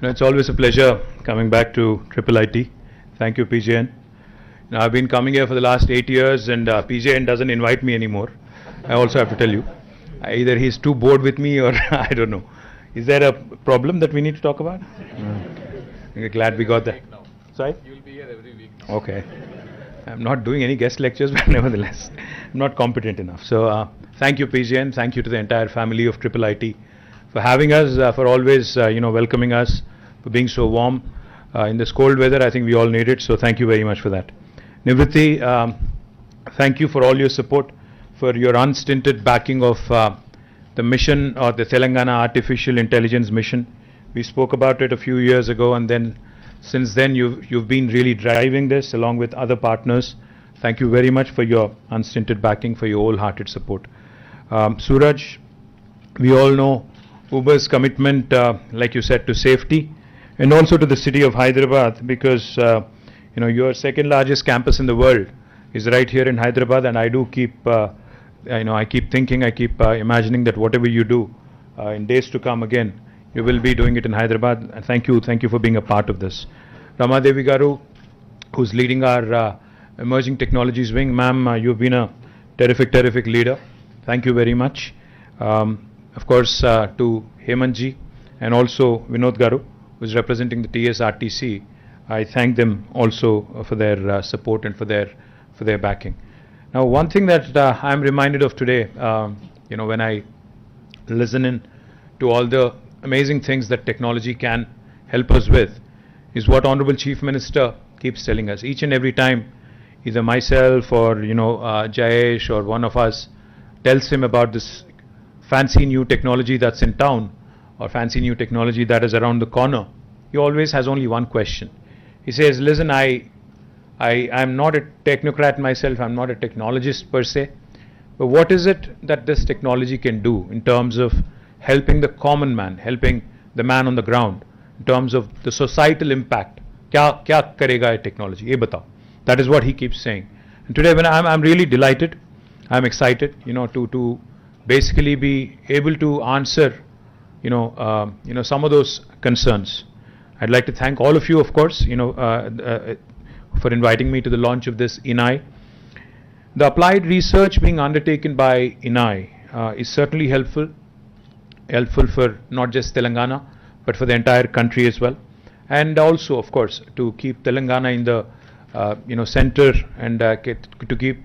It's always a pleasure coming back to IIIT. Thank you, PJN. Now, I've been coming here for the last 8 years, and PJN doesn't invite me anymore. I also have to tell you. Either he's too bored with me or I don't know. Is there a problem that we need to talk about? We're glad we got that. Sorry? You'll be here every week now. Okay. I'm not doing any guest lectures, but nevertheless, I'm not competent enough. So, thank you, PJN. Thank you to the entire family of IIIT for having us, for always, welcoming us, for being so warm. In this cold weather, I think we all need it, so thank you very much for that. Nivriti, thank you for all your support, for your unstinted backing of the mission, or the Telangana Artificial Intelligence Mission. We spoke about it a few years ago, and then since then you've been really driving this along with other partners. Thank you very much for your unstinted backing, for your wholehearted support. Suraj, we all know Uber's commitment, like you said, to safety, and also to the city of Hyderabad, because your second largest campus in the world is right here in Hyderabad, and I do keep, I keep thinking, I keep imagining that whatever you do in days to come again, you will be doing it in Hyderabad. And thank you for being a part of this. Rama Devi Garu, who's leading our emerging technologies wing, ma'am, you've been a terrific leader. Thank you very much. Of course, to Hemantji and also Vinod Garu, who's representing the TSRTC, I thank them also for their support and for their backing. Now, one thing that I'm reminded of today, when I listen in to all the amazing things that technology can help us with, is what Honorable Chief Minister keeps telling us. Each and every time, either myself or Jayesh or one of us tells him about this fancy new technology that's in town, or fancy new technology that is around the corner, he always has only one question. He says, listen, I'm not a technocrat myself, I'm not a technologist per se, but what is it that this technology can do in terms of helping the common man, helping the man on the ground, in terms of the societal impact? Kya karega ye technology? Ye batao. That is what he keeps saying. And today, when I'm really delighted, I'm excited, to basically be able to answer, some of those concerns. I'd like to thank all of you, of course, for inviting me to the launch of this IIIT. The applied research being undertaken by IIIT is certainly helpful for not just Telangana, but for the entire country as well. And also, of course, to keep Telangana in the, center, and to keep,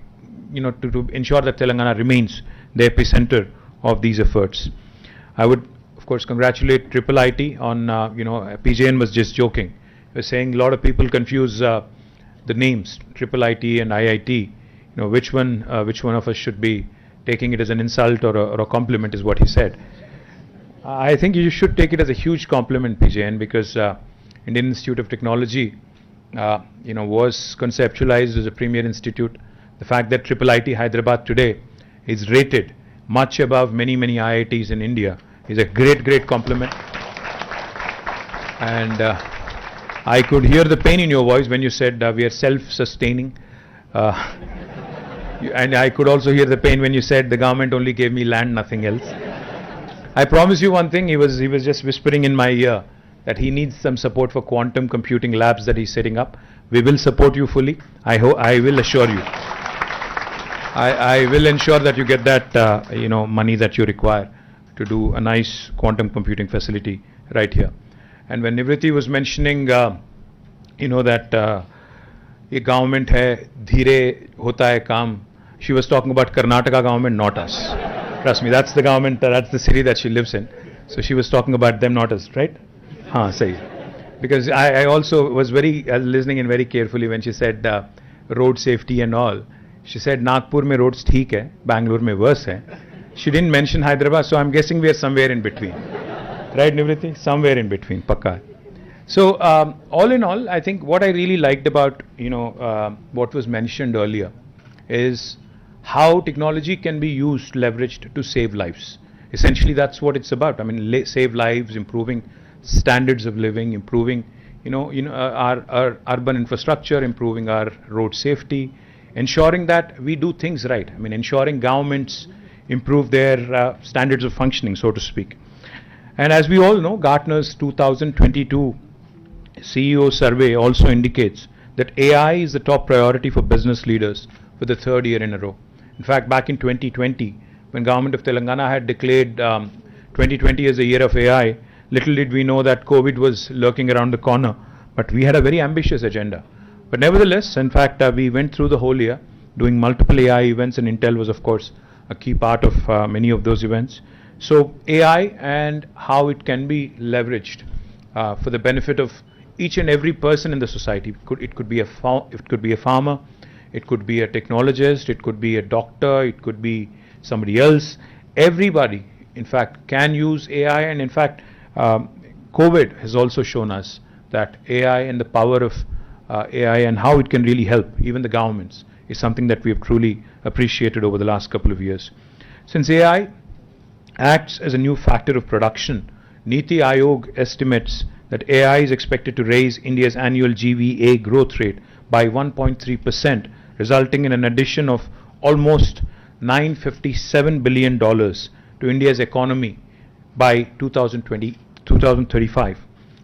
to ensure that Telangana remains the epicenter of these efforts. I would, of course, congratulate IIIT on, PJN was just joking. He was saying a lot of people confuse the names IIIT and IIT. Which one of us should be taking it as an insult or a compliment, is what he said. I think you should take it as a huge compliment, PJN, because Indian Institute of Technology, was conceptualized as a premier institute. The fact that IIIT Hyderabad today is rated much above many IITs in India is a great compliment. And I could hear the pain in your voice when you said we are self-sustaining. And I could also hear the pain when you said the government only gave me land, nothing else. I promise you one thing, he was just whispering in my ear that he needs some support for quantum computing labs that he's setting up. We will support you fully. I will assure you. I will ensure that you get that money that you require to do a nice quantum computing facility right here. And when Nivriti was mentioning, that ये government है, धीरे होता है काम, she was talking about Karnataka government, not us. Trust me, that's the government, that's the city that she lives in. So she was talking about them, not us, right? Haan, sahi. Because I also was listening in very carefully when she said road safety and all. She said Nagpur mein roads theek hai, Bangalore mein worse hai. She didn't mention Hyderabad, so I'm guessing we are somewhere in between. Right, Nivriti? Somewhere in between, pakka. So, all in all, I think what I really liked about, what was mentioned earlier is how technology can be used, leveraged to save lives. Essentially, that's what it's about. I mean, save lives, improving standards of living, improving, our urban infrastructure, improving our road safety, ensuring that we do things right. I mean, ensuring governments improve their standards of functioning, so to speak. And as we all know, Gartner's 2022 CEO survey also indicates that AI is the top priority for business leaders for the third year in a row. In fact, back in 2020, when government of Telangana had declared 2020 as a year of AI, little did we know that COVID was lurking around the corner. But we had a very ambitious agenda. But nevertheless, in fact, we went through the whole year doing multiple AI events, and Intel was, of course, a key part of many of those events. So AI and how it can be leveraged for the benefit of each and every person in the society. It could be a farmer, it could be a technologist, it could be a doctor, it could be somebody else. Everybody, in fact, can use AI, and in fact, COVID has also shown us that AI and the power of AI and how it can really help even the governments is something that we have truly appreciated over the last couple of years. Since AI acts as a new factor of production, Niti Aayog estimates that AI is expected to raise India's annual GVA growth rate by 1.3%, resulting in an addition of almost $957 billion to India's economy by 2035,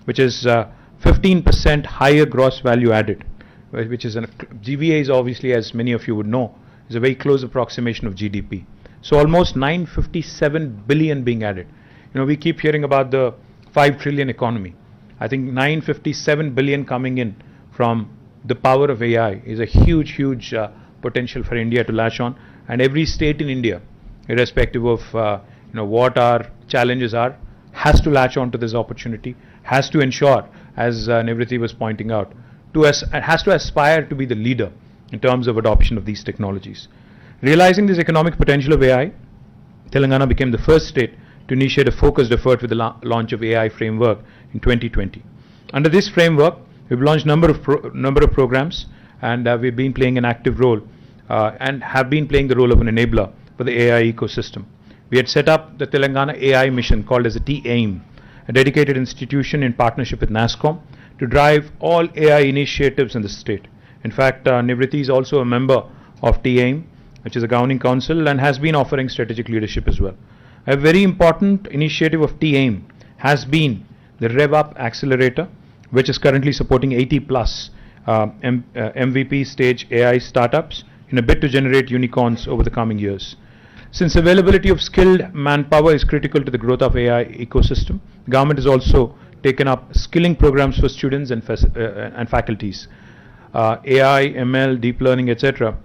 which is 15% higher gross value added, which is GVA is obviously, as many of you would know, is a very close approximation of GDP. So almost 957 billion being added. We keep hearing about the 5 trillion economy. I think 957 billion coming in from the power of AI is a huge potential for India to latch on, and every state in India, irrespective of what our challenges are, has to latch on to this opportunity, has to ensure, as Nivriti was pointing out, has to aspire to be the leader in terms of adoption of these technologies. Realizing this economic potential of AI, Telangana became the first state to initiate a focused effort with the launch of AI framework in 2020. Under this framework, we've launched number of programs, and we've been playing an active role and have been playing the role of an enabler for the AI ecosystem. We had set up the Telangana AI mission, called as a TAIM, a dedicated institution in partnership with NASSCOM, to drive all AI initiatives in the state. In fact, Nivriti is also a member of TAIM, which is a governing council, and has been offering strategic leadership as well. A very important initiative of TAIM has been the RevUp Accelerator, which is currently supporting 80 plus MVP stage AI startups in a bid to generate unicorns over the coming years. Since availability of skilled manpower is critical to the growth of AI ecosystem, the government has also taken up skilling programs for students and faculties. AI, ML, deep learning, etc.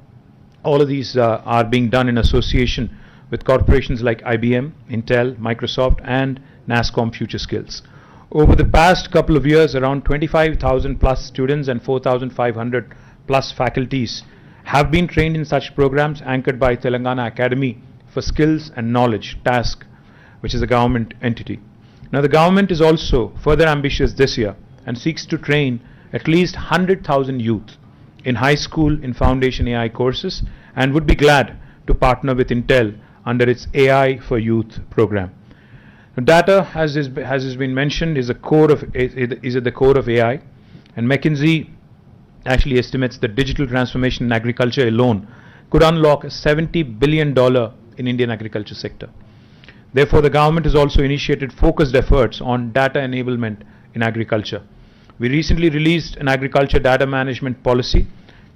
All of these are being done in association with corporations like IBM, Intel, Microsoft, and NASSCOM Future Skills. Over the past couple of years, around 25,000 plus students and 4,500 plus faculties have been trained in such programs anchored by Telangana Academy for Skills and Knowledge, TASK, which is a government entity. Now, the government is also further ambitious this year and seeks to train at least 100,000 youth in high school in foundation AI courses, and would be glad to partner with Intel under its AI for Youth program. Now, data, as has been mentioned, is at the core of AI, and McKinsey actually estimates that digital transformation in agriculture alone could unlock $70 billion in Indian agriculture sector. Therefore, the government has also initiated focused efforts on data enablement in agriculture. We recently released an agriculture data management policy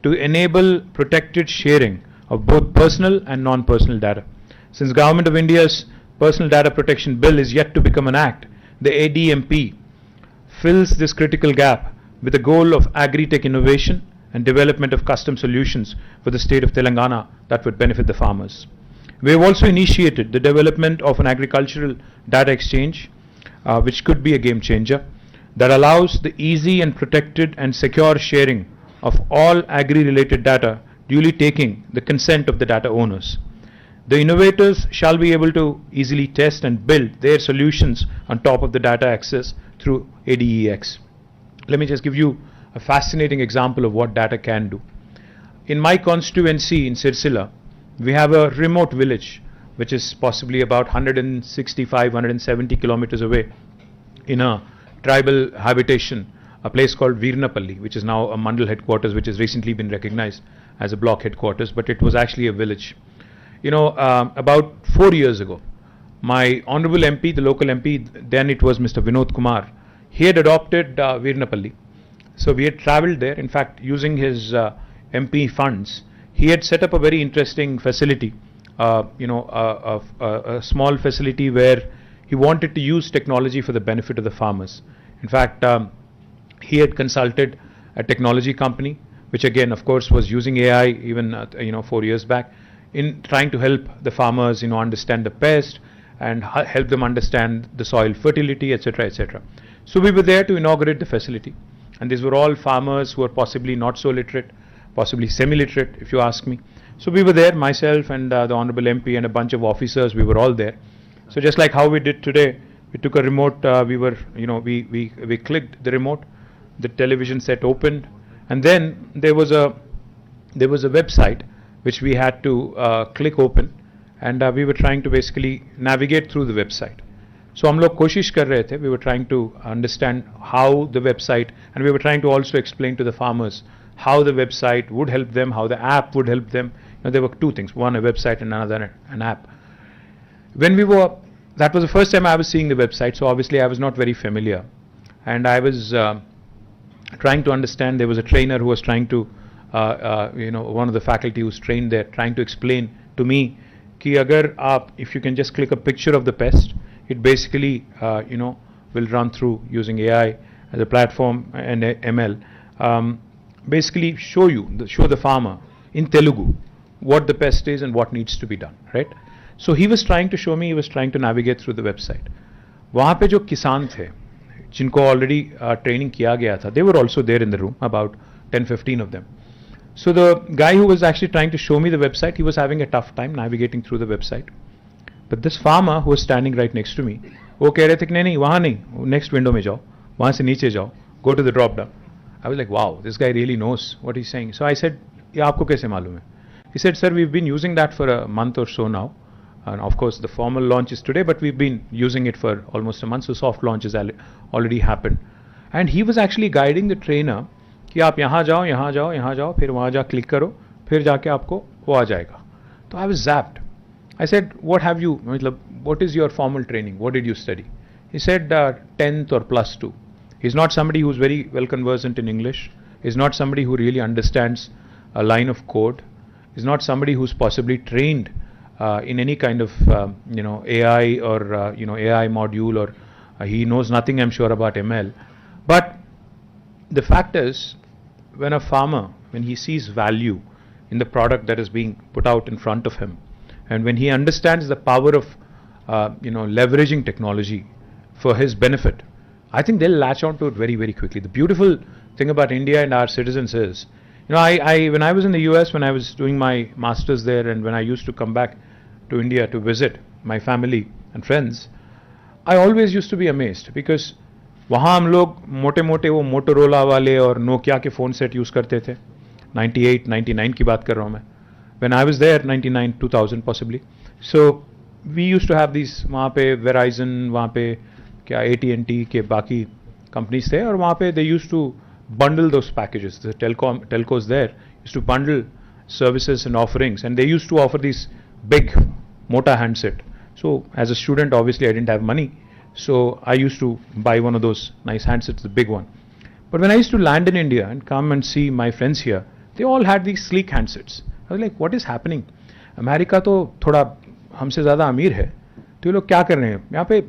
to enable protected sharing of both personal and non-personal data. Since Government of India's Personal Data Protection Bill is yet to become an act, the ADMP fills this critical gap with the goal of agri-tech innovation and development of custom solutions for the state of Telangana that would benefit the farmers. We have also initiated the development of an agricultural data exchange, which could be a game changer, that allows the easy and protected and secure sharing of all agri-related data, duly taking the consent of the data owners. The innovators shall be able to easily test and build their solutions on top of the data access through ADEX. Let me just give you a fascinating example of what data can do. In my constituency in Sirsila, we have a remote village which is possibly about 165, 170 kilometers away in a tribal habitation, a place called Veernapalli, which is now a Mandal headquarters, which has recently been recognized as a block headquarters, but it was actually a village. About 4 years ago, My honorable MP, the local MP, then it was Mr. Vinod Kumar, he had adopted Virnapalli. So we had travelled there. In fact, using his MP funds, he had set up a very interesting facility, a small facility where he wanted to use technology for the benefit of the farmers. In fact, he had consulted a technology company, which again, of course, was using AI even 4 years back, in trying to help the farmers, understand the pest and help them understand the soil fertility, etc., etc. So we were there to inaugurate the facility, and these were all farmers who were possibly not so literate, possibly semi-literate, if you ask me. So we were there, myself and the honorable MP and a bunch of officers. We were all there. So just like how we did today, we took a remote. We clicked the remote, the television set opened, and then there was a website which we had to click open, and we were trying to basically navigate through the website. So हम लोग कोशिश कर रहे थे. We were trying to understand how the website, and we were trying to also explain to the farmers how the website would help them, how the app would help them. There were two things: one, a website, and another, an app. That was the first time I was seeing the website, so obviously I was not very familiar, and I was trying to understand. There was a trainer who was trying to, one of the faculty who's trained there, trying to explain to me कि अगर आप, if you can just click a picture of the pest, it basically will run through using AI as a platform and ML, basically show the farmer in Telugu what the pest is and what needs to be done, right? So he was trying to show me, he was trying to navigate through the website. वहाँ पे जो किसान थे जिनको already training किया गया था, they were also there in the room, about 10-15 of them. So the guy who was actually trying to show me the website, he was having a tough time navigating through the website. But this farmer who was standing right next to me, वो कह रहे थे कि नहीं वहाँ नहीं, next window में जाओ, वहाँ से नीचे जाओ, go to the drop down. I was like, wow, this guy really knows what he's saying. So I said, ये आपको कैसे मालूम है? He said, sir, we've been using that for a month or so now. And of course, the formal launch is today, but we've been using it for almost a month, so soft launch has already happened. And he was actually guiding the trainer कि आप यहाँ जाओ, यहाँ जाओ, यहाँ जाओ, फिर वहाँ जा क्लिक करो, फिर जाके आपको वो आ जाएगा. तो I was zapped. I said, what have you, what is your formal training? What did you study? He said 10th or +2. He's not somebody who's very well conversant in English. He's not somebody who really understands a line of code. He's not somebody who's possibly trained in any kind of AI or AI module, or he knows nothing, I'm sure, about ML. But the fact is, when a farmer, when he sees value in the product that is being put out in front of him, and when he understands the power of leveraging technology for his benefit, I think they'll latch on to it very, very quickly. The beautiful thing about India and our citizens is, when I was in the US, when I was doing my masters there, and when I used to come back to India to visit my family and friends, I always used to be amazed because वहाँ हम लोग मोटे मोटे वो Motorola वाले और Nokia के phone set use करते थे. 98, 99 की बात कर रहा हूँ मैं. When I was there, 99, 2000 possibly. So we used to have these, वहाँ पे Verizon, वहाँ पे क्या AT&T के बाकी companies थे, और वहाँ पे they used to bundle those packages. The telcos there used to bundle services and offerings, and they used to offer these big mota handset. So as a student, obviously I didn't have money, so I used to buy one of those nice handsets, the big one. But when I used to land in India and come and see my friends here, they all had these sleek handsets. I was like, what is happening? America तो थोड़ा हमसे ज़्यादा अमीर है, तो ये लोग क्या कर रहे हैं यहाँ पे?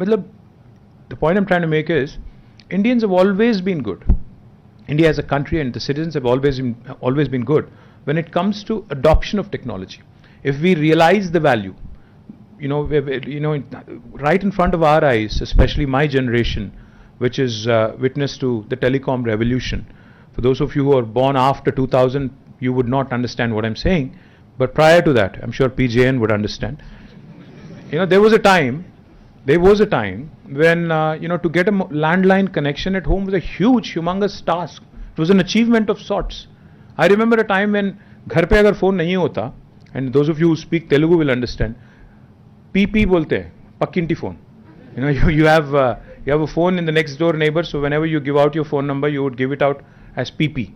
मतलब the point I'm trying to make is, Indians have always been good. India as a country and the citizens have always been good when it comes to adoption of technology. If we realize the value, right in front of our eyes, especially my generation, which is witness to the telecom revolution. For those of you who are born after 2000, you would not understand what I'm saying, but prior to that, I'm sure PJN would understand. There was a time when to get a landline connection at home was a huge, humongous task. It was an achievement of sorts. I remember a time when घर पे अगर phone नहीं होता, and those of you who speak Telugu will understand, PP बोलते हैं, पक्किंटी phone. You have a phone in the next door neighbor, so whenever you give out your phone number, you would give it out as PP,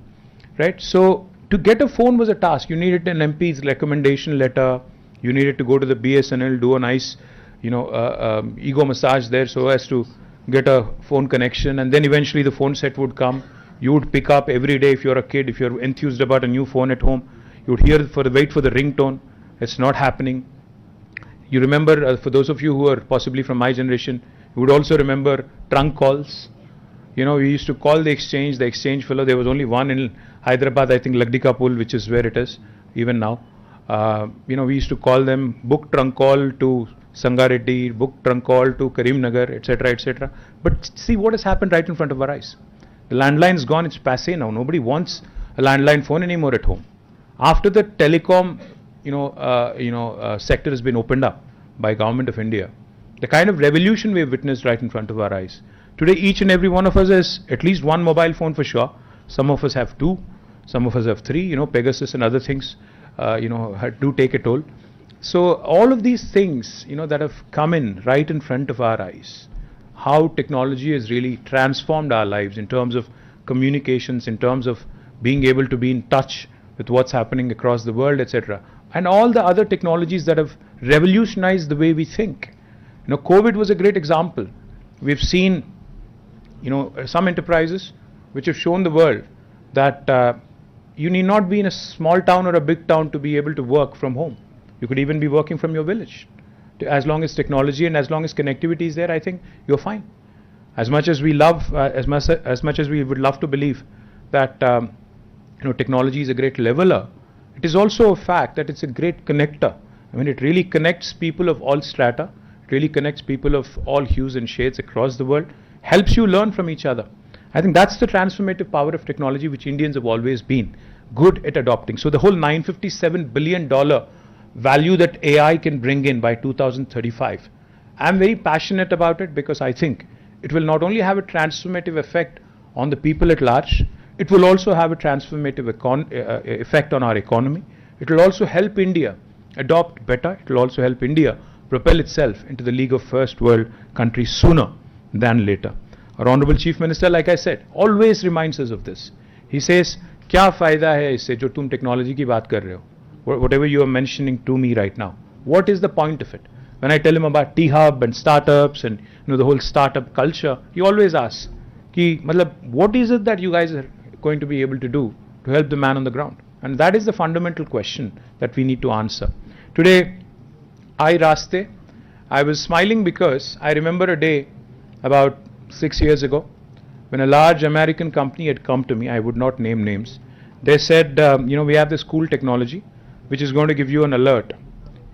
right? So to get a phone was a task. You needed an MP's recommendation letter. You needed to go to the BSNL, do a nice, ego massage there so as to get a phone connection, and then eventually the phone set would come. You would pick up every day if you're a kid, if you're enthused about a new phone at home, you would wait for the ringtone. It's not happening. You remember, for those of you who are possibly from my generation, you would also remember trunk calls. We used to call the exchange fellow. There was only one in Hyderabad, I think Lagdikapul, which is where it is even now. We used to call them, book trunk call to Sangareddy, book trunk call to Karimnagar, etc., etc. But see what has happened right in front of our eyes. The landline's gone, it's passé now. Nobody wants a landline phone anymore at home. After the telecom, sector has been opened up by Government of India, the kind of revolution we have witnessed right in front of our eyes. Today, each and every one of us has at least one mobile phone for sure. Some of us have two, some of us have three. Pegasus and other things, do take a toll. So all of these things, that have come in right in front of our eyes, how technology has really transformed our lives in terms of communications, in terms of being able to be in touch with what's happening across the world, etc. And all the other technologies that have revolutionized the way we think. COVID was a great example. We've seen, some enterprises which have shown the world that you need not be in a small town or a big town to be able to work from home. You could even be working from your village. As long as technology and as long as connectivity is there, I think you're fine. As much as we love, as much as we would love to believe that technology is a great leveler, it is also a fact that it's a great connector. It really connects people of all strata. It really connects people of all hues and shades across the world. Helps you learn from each other. I think that's the transformative power of technology which Indians have always been good at adopting. So the whole $957 billion value that AI can bring in by 2035. I'm very passionate about it because I think it will not only have a transformative effect on the people at large, it will also have a transformative effect on our economy. It will also help India adopt better. It will also help India propel itself into the league of first world countries sooner than later. Our Honorable Chief Minister, like I said, always reminds us of this. He says, क्या फायदा है इससे जो तुम technology की बात कर रहे हो? Whatever you are mentioning to me right now, what is the point of it? When I tell him about T-Hub and startups and the whole startup culture, he always asks, what is it that you guys are going to be able to do to help the man on the ground? And that is the fundamental question that we need to answer. Today, I was smiling because I remember a day about 6 years ago when a large American company had come to me. I would not name names. They said, we have this cool technology which is going to give you an alert.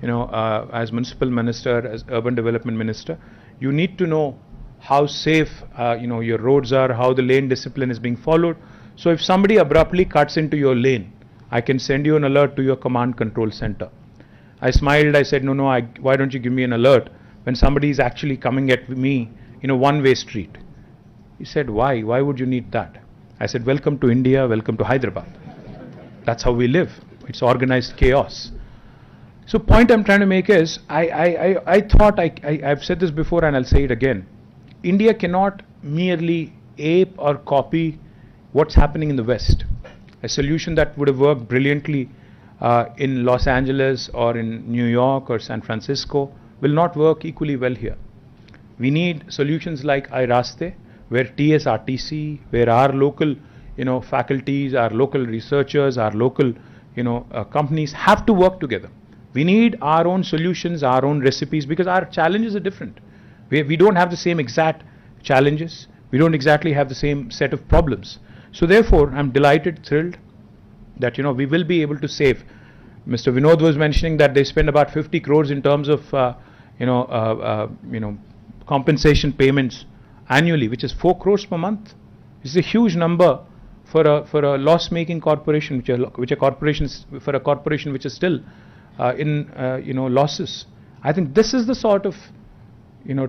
As municipal minister, as urban development minister, you need to know how safe your roads are, how the lane discipline is being followed. So if somebody abruptly cuts into your lane, I can send you an alert to your command control center. I smiled. I said, no, why don't you give me an alert when somebody is actually coming at me in a one-way street? He said, why? Why would you need that? I said, welcome to India, welcome to Hyderabad. That's how we live. It's organized chaos. So point I'm trying to make is, I thought, I've said this before and I'll say it again. India cannot merely ape or copy what's happening in the West. A solution that would have worked brilliantly in Los Angeles or in New York or San Francisco will not work equally well here. We need solutions like IIIT, where TSRTC, where our local faculties, our local researchers, our local companies have to work together. We need our own solutions, our own recipes, because our challenges are different. We don't have the same exact challenges. We don't exactly have the same set of problems. So therefore, I'm delighted, thrilled that we will be able to save. Mr. Vinod was mentioning that they spend about 50 crores in terms of compensation payments annually, which is 4 crores per month. This is a huge number for a loss-making corporation, which a corporation which is still in losses. I think this is the sort of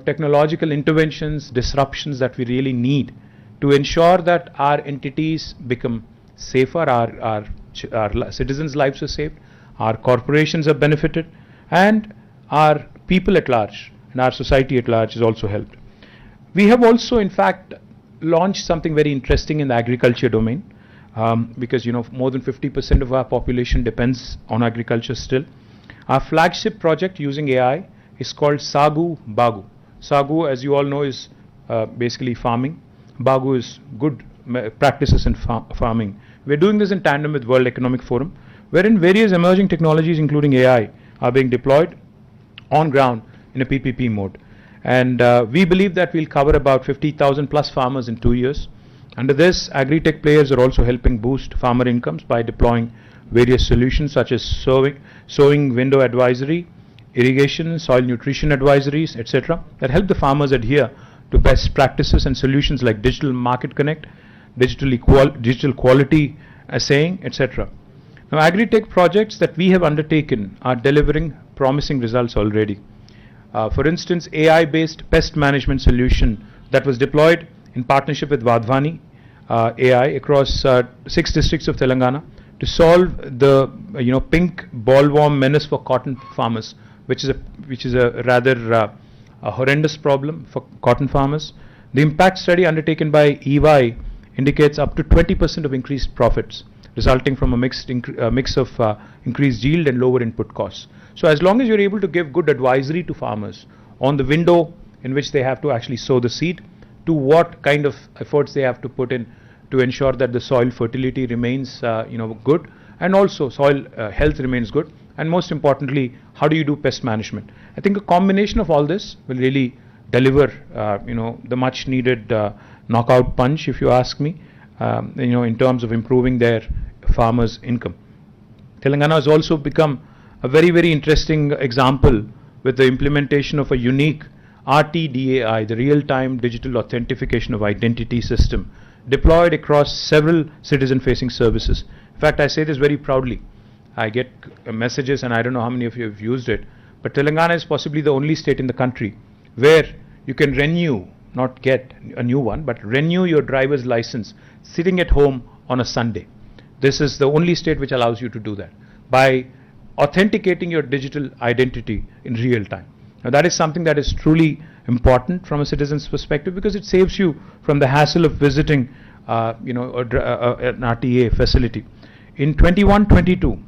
technological interventions, disruptions that we really need to ensure that our entities become safer, our citizens' lives are saved, our corporations are benefited, and our people at large and our society at large is also helped. We have also, in fact, launched something very interesting in the agriculture domain, because more than 50% of our population depends on agriculture still. Our flagship project using AI is called Sagu Bagu. Sagu, as you all know, is basically farming. Bagu is good practices in farming. We're doing this in tandem with World Economic Forum, wherein various emerging technologies, including AI, are being deployed on ground in a PPP mode. And we believe that we'll cover about 50,000 plus farmers in 2 years. Under this, agri-tech players are also helping boost farmer incomes by deploying various solutions such as sowing window advisory, irrigation, soil nutrition advisories, etc. that help the farmers adhere to best practices and solutions like digital market connect, digital quality assaying, etc. Now, agri-tech projects that we have undertaken are delivering promising results already. For instance, AI-based pest management solution that was deployed in partnership with Vadhvani AI across 6 districts of Telangana to solve the pink bollworm menace for cotton farmers, which is a rather a horrendous problem for cotton farmers. The impact study undertaken by EY indicates up to 20% of increased profits, resulting from a mix of increased yield and lower input costs. So as long as you're able to give good advisory to farmers on the window in which they have to actually sow the seed, to what kind of efforts they have to put in to ensure that the soil fertility remains good, and also soil health remains good, and most importantly, how do you do pest management? I think a combination of all this will really deliver the much needed knockout punch, if you ask me, in terms of improving their farmers' income. Telangana has also become a very, very interesting example with the implementation of a unique RTDAI, the real-time digital authentication of identity system, deployed across several citizen-facing services. In fact, I say this very proudly. I get messages, and I don't know how many of you have used it, but Telangana is possibly the only state in the country where you can renew, not get a new one, but renew your driver's license sitting at home on a Sunday. This is the only state which allows you to do that by authenticating your digital identity in real time. Now, that is something that is truly important from a citizen's perspective, because it saves you from the hassle of visiting an RTA facility. In 21-22,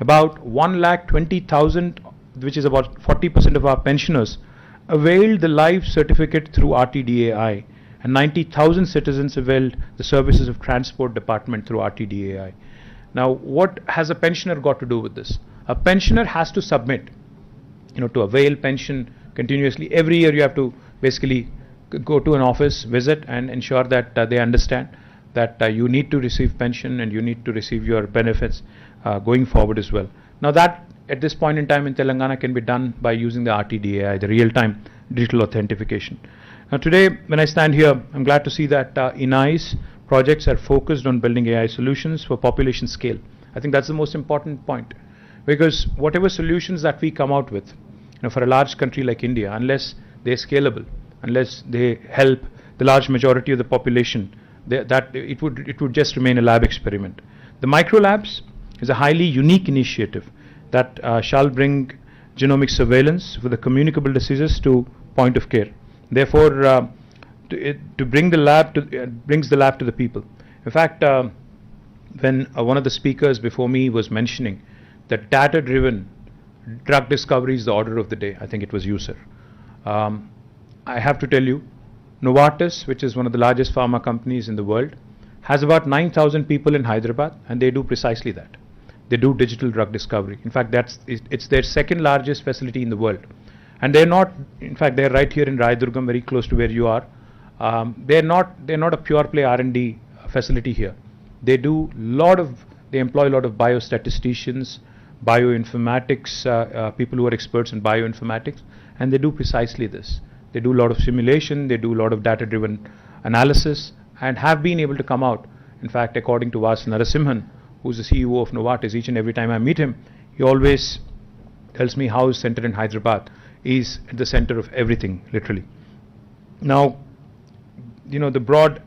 about 1,20,000, which is about 40% of our pensioners, availed the life certificate through RTDAI, and 90,000 citizens availed the services of transport department through RTDAI. Now, what has a pensioner got to do with this? A pensioner has to submit, to avail pension continuously. Every year you have to basically go to an office, visit, and ensure that they understand that you need to receive pension and you need to receive your benefits going forward as well. Now, that at this point in time in Telangana can be done by using the RTDAI, the real-time digital authentication. Now, today when I stand here, I'm glad to see that IIIT's projects are focused on building AI solutions for population scale. I think that's the most important point, because whatever solutions that we come out with, for a large country like India, unless they're scalable, unless they help the large majority of the population, it would just remain a lab experiment. The micro labs is a highly unique initiative that shall bring genomic surveillance for the communicable diseases to point of care. Therefore, to bring the lab brings the lab to the people. In fact, when one of the speakers before me was mentioning that data-driven drug discovery is the order of the day, I think it was you, sir. I have to tell you, Novartis, which is one of the largest pharma companies in the world, has about 9,000 people in Hyderabad, and they do precisely that. They do digital drug discovery. In fact, it's their second largest facility in the world. And they're right here in Raidurgam, very close to where you are. They're not a pure play R&D facility here. They employ a lot of biostatisticians, bioinformatics, people who are experts in bioinformatics, and they do precisely this. They do a lot of simulation, they do a lot of data-driven analysis, and have been able to come out. In fact, according to Vas Narasimhan, who's the CEO of Novartis, each and every time I meet him, he always tells me how his center in Hyderabad is at the center of everything, literally. Now, the broad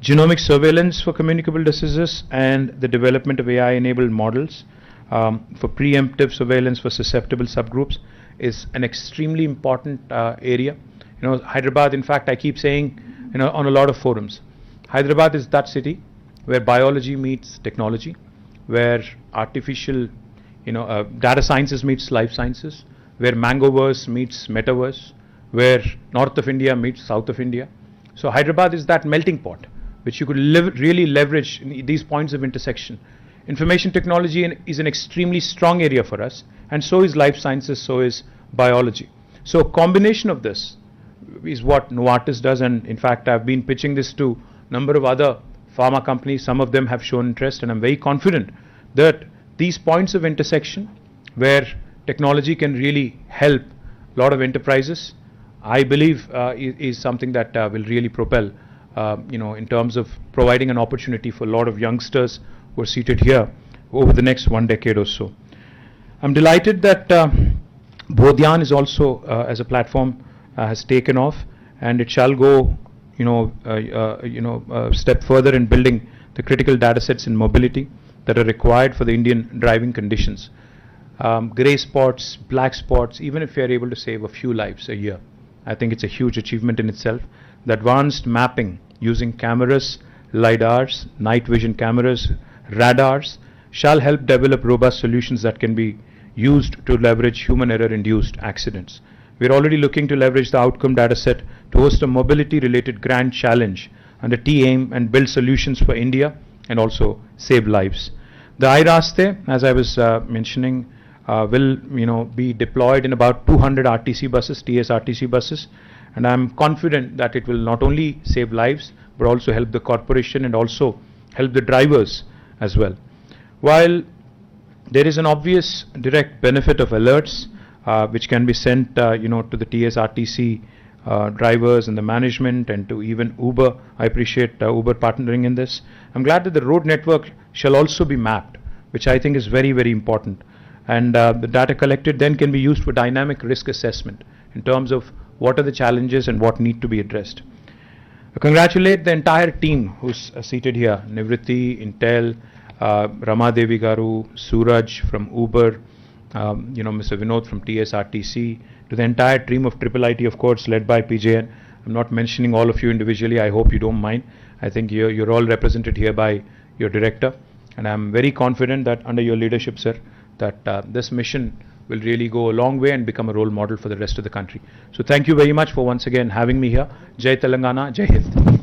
genomic surveillance for communicable diseases and the development of AI-enabled models for preemptive surveillance for susceptible subgroups is an extremely important area. Hyderabad, in fact, I keep saying, on a lot of forums, Hyderabad is that city where biology meets technology, where artificial, data sciences meets life sciences, where Mangoverse meets Metaverse, where North of India meets South of India. So Hyderabad is that melting pot, which you could really leverage in these points of intersection. Information technology is an extremely strong area for us, and so is life sciences, so is biology. So a combination of this is what Novartis does, and in fact I've been pitching this to a number of other pharma companies. Some of them have shown interest, and I'm very confident that these points of intersection where technology can really help a lot of enterprises, I believe is something that will really propel, in terms of providing an opportunity for a lot of youngsters who are seated here over the next 1 decade or so. I'm delighted that Bodhyan is also, as a platform, has taken off, and it shall go, a step further in building the critical data sets in mobility that are required for the Indian driving conditions. Grey spots, black spots, even if we are able to save a few lives a year, I think it's a huge achievement in itself. The advanced mapping using cameras, LiDARs, night vision cameras, radars shall help develop robust solutions that can be used to leverage human error-induced accidents. We're already looking to leverage the outcome data set to host a mobility-related grand challenge under T-AIM and build solutions for India and also save lives. The iRaste, as I was mentioning, will be deployed in about 200 RTC buses, TS RTC buses, and I'm confident that it will not only save lives but also help the corporation and also help the drivers as well. While there is an obvious direct benefit of alerts which can be sent to the TS RTC drivers and the management and to even Uber. I appreciate Uber partnering in this. I'm glad that the road network shall also be mapped, which I think is very, very important. And the data collected then can be used for dynamic risk assessment in terms of what are the challenges and what need to be addressed. I congratulate the entire team who's seated here, Nivriti, Intel, Rama Devi Garu, Suraj from Uber, Mr. Vinod from TSRTC, to the entire team of IIIT, of course, led by PJN. I'm not mentioning all of you individually. I hope you don't mind. I think you're all represented here by your director. And I'm very confident that under your leadership, sir, that this mission will really go a long way and become a role model for the rest of the country. So thank you very much for once again having me here. Jai Telangana, Jai Hind.